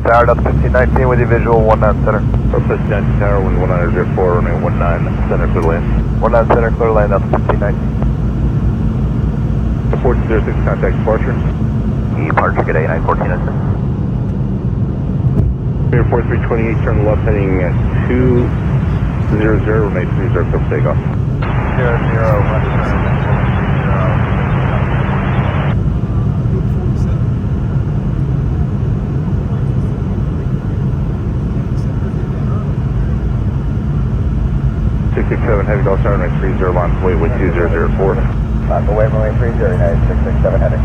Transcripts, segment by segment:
Tower, Delta 1519 with you, visual 19 center. Delta 1519 Tower, wind 1904, runway 19 center, clear lane. 19 center, clear lane, Delta 1519. 4206, contact departure. Departure, good day, 914 Air 4328, turn left heading 200, remain 30, clear for takeoff. 667 heavy Delta Tower, runway 30, line away with 2004. Line away, runway 30, United 667 heading.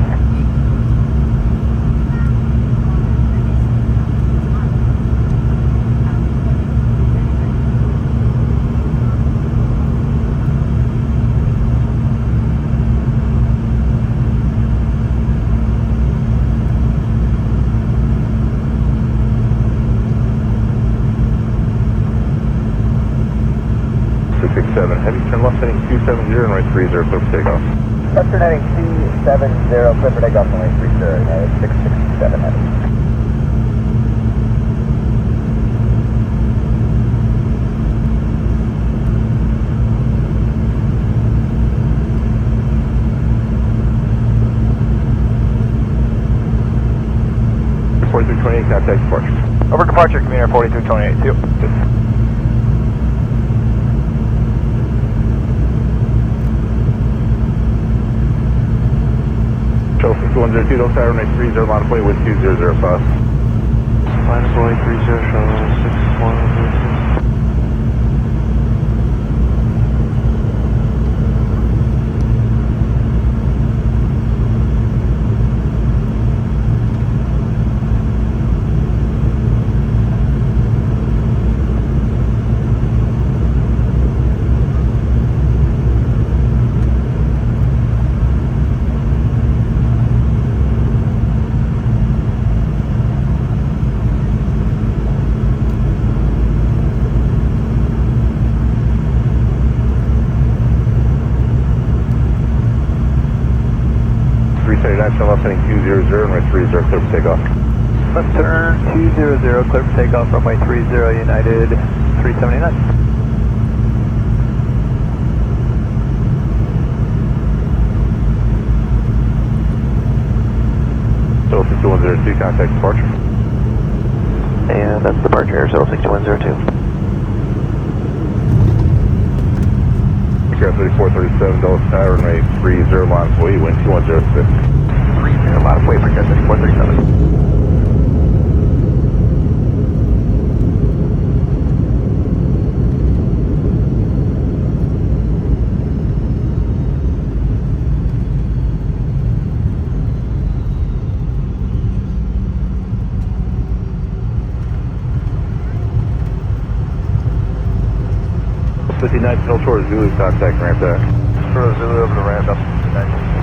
Heavy, turn left heading 270, runway 30, clear for takeoff. Left turn heading 270, clear for takeoff, runway 30, United 667 heading. Contact departure. Over departure, commuter 4228, too. Show 5102, Delta Tower, runway 30, line of way with 2005. Line of way 30, show 6102. Turn left heading 200, runway 30, clear for takeoff. Left turn 200, clear for takeoff, runway 30, United 379. Shuttle 6102, contact departure. And that's departure, Air Shuttle 6102. Air 3437, Delta Tower, runway 30, line of way, wind 2106. 30, line of way for Jet 3437. Zulu, contact ramp back. Zulu over the ramp up.